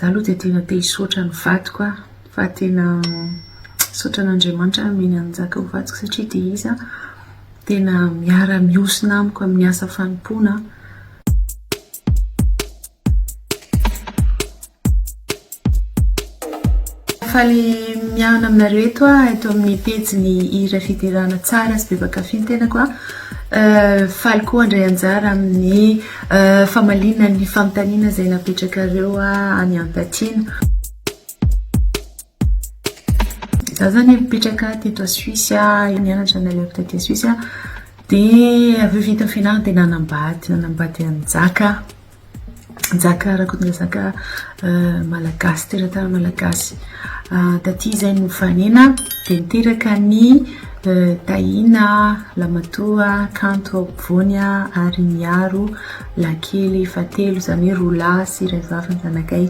Za aloha dia tena te hisaotra ny vadiko fa tena saotra an'Andriamanitra meny anjaka ho vadiko satria dia izy tena miara-miosina amiko amin'ny asa fanompoana. Faly miahana aminareo eto amin'ny pejiny Hira Fidirana Tsara sy bebaka finy tenako faly koa andray anjara amin'ny famalina ny fanontaniana izay napetrakareo any Ampatiana. Za zany mipetraka teto Suisse, nianatra nalefy taty Suisse dia avy vita fianarana dia nanambady Nzaka rakotina zaka malagasy, teratara malagasy. Taty izay no fanena dia niteraka ny tahina, lamatoa, kanto, ampovoany ary miaro lakely fatelo izany hoe rola sy iray vavy ny zanakay.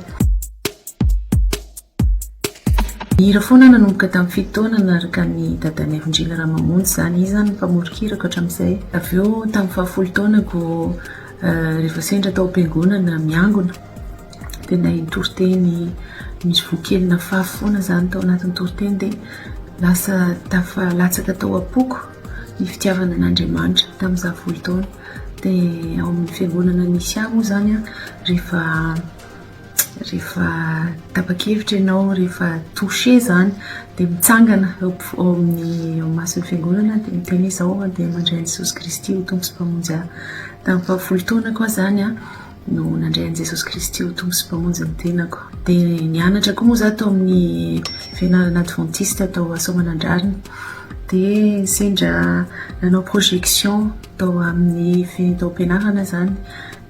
Hira foana nanomboka tamin'ny fito taona naraka ny dadanay Vondrina Ramamonjy zany izy zany mpamorokirako hatramin'izay. Avy eo tamin'ny 10 taonako rehefa sendra tao am-piangonana miangona dia nahay toroteny misy voakelina fafy foana zany tao anatin'ny toroteny dia lasa tafalatsaka tao am-poko ny fitiavana an'Andriamanitra tamin'izaho 10 taona. Dia ao amin'ny fiangonana nisy ahy moa zany rehefa tapa-kevitra ianao, rehefa touché zany dia mitsangana ao amin'ny mason'ny fiangonana dia miteny izao dia mandray an'i Jesosy Kristy ho tompo sy mpamonjy ahy. Tamin'ny 10 taona koa zany no nandray an'i Jesosy Kristy ho tompo sy mpamonjy ny tenako. Dia nianatra koa moa zaho tao amin'ny fianarana Adventiste tao Soamanandrarina. Dia sendra nanao projection tao amin'ny tao am-pianarana zany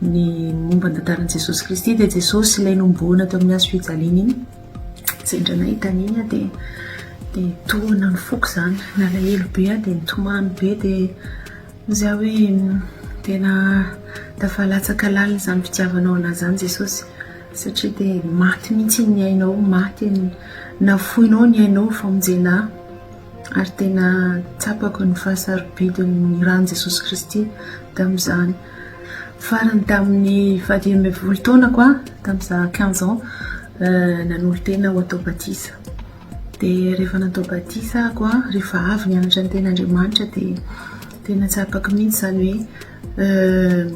ny momba ny tantaran'i Jesosy Kristy dia Jesosy ilay nomboana tao amin'ny hazo fijaliana iny. Sendra nahita an'iny dia tohana ny foko zany, nalahelo be dia nitomany be dia izaho hoe tena tafalatsaka lalina zany fitiavanao anazy zany Jesosy satria dia maty mihitsy ny ainao, maty nafoinao ny ainao famonjena ary tena tsapako ny fahasarobidin'ny ran'i Jesosy Kristy tamin'izany. Farany tamin'ny 10 taonako tamin'izaho 15 ans nanolo tena ho atao batisa. Dia rehefa natao batisa ako rehefa avy nianatra ny ten'Andriamanitra dia tena tsapako mihitsy zany hoe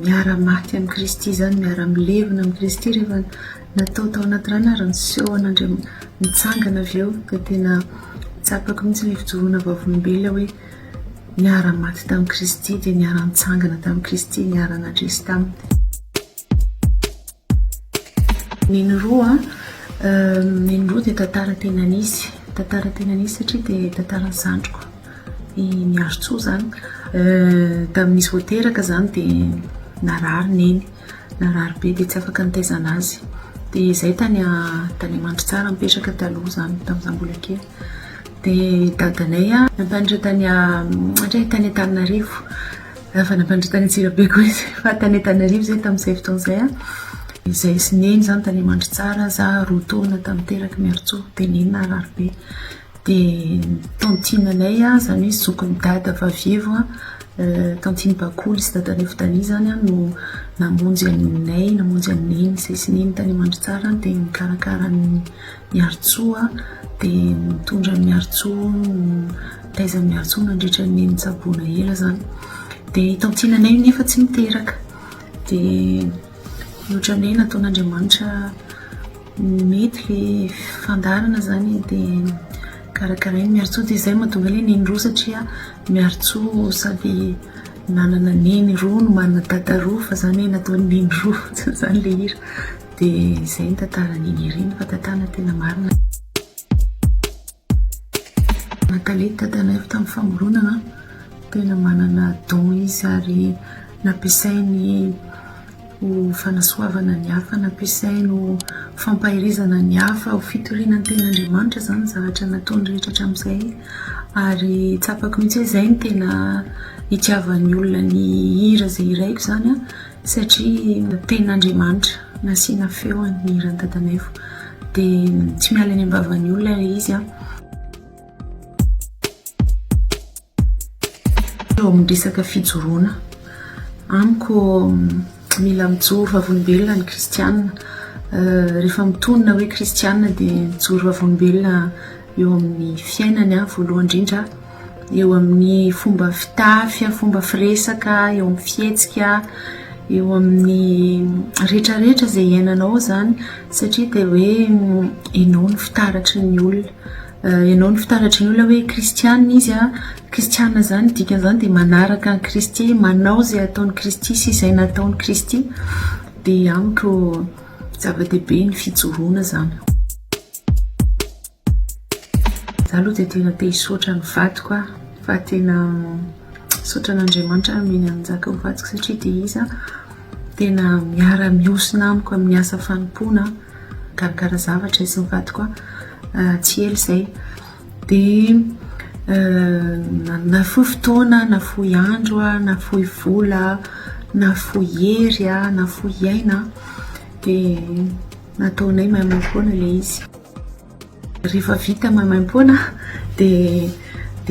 miara-maty amin'ny Kristy zany, miara-milevina amin'ny Kristy rehefa natao tao anaty rano ary niseho an'Andriamanitra mitsangana avy eo dia tena tsapako mihitsy ilay fijoroana vavolombelona hoe niara-maty tamin'i Kristy dia niara-mitsangana tamin'i Kristy, niara-nadresy taminy. Niny roa dia tantara tena nisy satria dia tantaran'ny zandriko miarotsoa zany. Tamin'izy vao teraka zany dia narary be dia tsy afaka nitaizana azy. Dia izay tany Mandritsara mipetraka taloha zany tamin'izaho mbola kely. Dia dadanay nampanitra tany Antananarivo, fa nampanitra tany Antsirabe koa izy fa tany Antananarivo zay tamin'izay fotoana izay izay sineny zany tany Mandritsara za 2 taona tamin'ny teraka miarotsoa dia neny narary be. Dia tantinanay zany hoe zokin'ny dada vavievo tantiny Bakoly sy dadanay Fotania zany no namonjy anay, namonjy aneny izay sineny tany Mandritsara dia mikarakara ny miarotsoa dia mitondra ny miarotsoa, mitaiza ny miarotsoa nandritra ny nentsaboana ela zany. Dia tantinanay nefa tsy miteraka dia ohatran'ny hoe nataon'Andriamanitra mety ilay fandarana zany dia karakarainy miarotsoa dia izay mahatonga ilay neny roa satria miarotsoa sady nanana neny roa no manana dada roa fa zany hoe nataony neny roa zany ilay hira. Dia izay ny tantaran'iny hira iny fa tantara tena marina. Natalety dadanay tamin'ny famoronana tena manana don izy ary nampiasainy ho fanasoavana ny hafa, nampiasainy ho fampahirizana ny hafa, ho fitoriana ny ten'Andriamanitra zany zavatra nataony rehetra hatramin'izay. Ary tsapako mihitsy hoe izay no tena itiavan'ny olona ny hira izay hiraiko zany satria ten'Andriamanitra nasiana feony ny hiran'ny dadanay dia tsy miala any am-bavan'ny olona ilay izy. Eo amin'ny resaka fijoroana amiko mila mijoro vavolombelona ny kristianina rehefa mitonona hoe kristianina dia mijoro vavolombelona eo amin'ny fiainany voalohany indrindra, eo amin'ny fomba fitafy, fomba firesaka, eo amin'ny fietsika, eo amin'ny rehetrarehetra izay iainanao zany, satria dia hoe ianao ny fitaratry ny olona. Ianao ny fitaratry ny olona hoe kristianina izy kristianina zany dikan'izany dia manaraka ny Kristy, manao izay ataon'ny Kristy sy izay nataon'ny Kristy, dia amiko zava-dehibe ny fijoroana zany. Zaho aloha dia tena te hisaotra ny vadiko fa tena saotra an'Andriamanitra mihiny anjaka ho vadiko satria dia izy tena miara-miosona amiko amin'ny asa fanompoana karakara zavatra izy ny vadiko tsy ela izay. Dia na fohy fotoana, na fohy andro, na fohy vola, na fohy hery, na fohy aina, dia nataonay maimam-poana ilay izy. Rehefa vita maimam-poana dia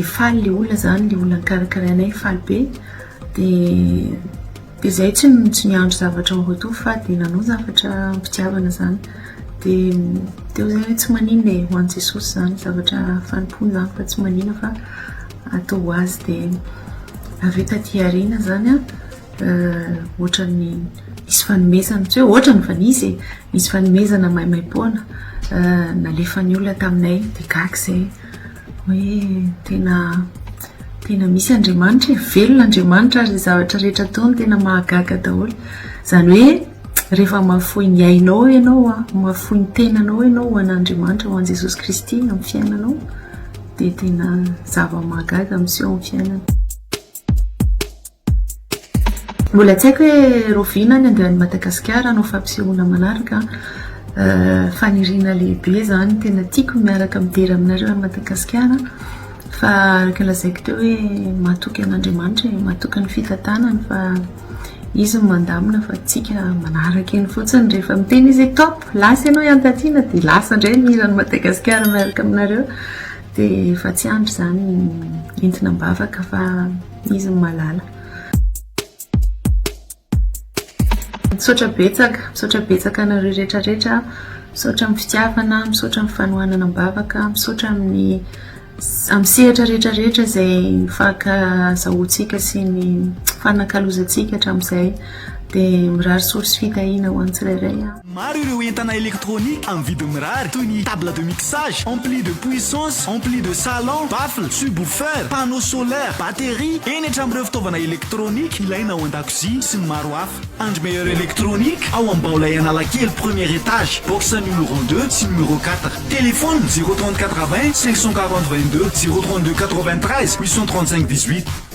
faly ilay olona zany, ilay olona nikarakarainay faly be, dia izay tsy niandro zavatra miroto fa dia nanao zavatra mpitiavana zany. Dia teo izay hoe tsy maninona ho an'i Jesosy zany zavatra fanompoana zany fa tsy maninona fa atao ho azy. Dia avy eo taty aoriana zany ohatran'ny nisy fanomezana, tsy hoe ohatrany fa nisy fanomezana maimam-poana nalefan'ny olona taminay, dia gaga izay hoe tena misy Andriamanitra, velona Andriamanitra ary zavatra rehetra ataony tena mahagaga daholo. Izany hoe rehefa mahafoy ny ainao ianao, mahafoy ny tenanao ianao ho an'Andriamanitra, ho an'i Jesosy Kristy amin'ny fiainanao, dia tena zava-mahagaga miseho amin'ny fiainana. Mbola tsy haiko hoe roviana ny andehan'i Madagasikara hanao fampisehoana manaraka, faniriana lehibe zany, tena tiako miaraka midera aminareo any Madagasikara, fa araka lazaiko teo hoe mahatoky an'Andriamanitra, mahatoky ny fitantanany fa izy mandamina fa tsika manaraka eny fotsiny. Rehefa miteny izy top, lasa ianao iantatiana dia lasa indray mihirany Madagasikara miaraka aminareo, dia efa tsy andro zany entina mbavaka fa izy malala. Misaotra betsaka anareo rehetrarehetra, misaotra amin'ny fitiavana, misaotra amin'ny fanohanana mbavaka, misaotra amin'ny sehatra rehetrarehetra izay fankazahoantsika sy ny fanakalozantsika hatramin'izay, dia mirary source fitahiana ho an'ny tsirairay. Maro ireo entana électronique amin'ny vidiny mirary toy ny table de mixage, ampli de puissance, ampli de salon, baffle, subwoofer, panneau solaire, batterie, eny hatramin'ireo fitaovana électronique ilaina ao an-dakozia sy ny maro hafa. Andry meilleur électronique ao Ambaolay Analakely premier étage, box numéro 2 sy numéro 4. Téléphone 030 80 540 22 032 93 835 18.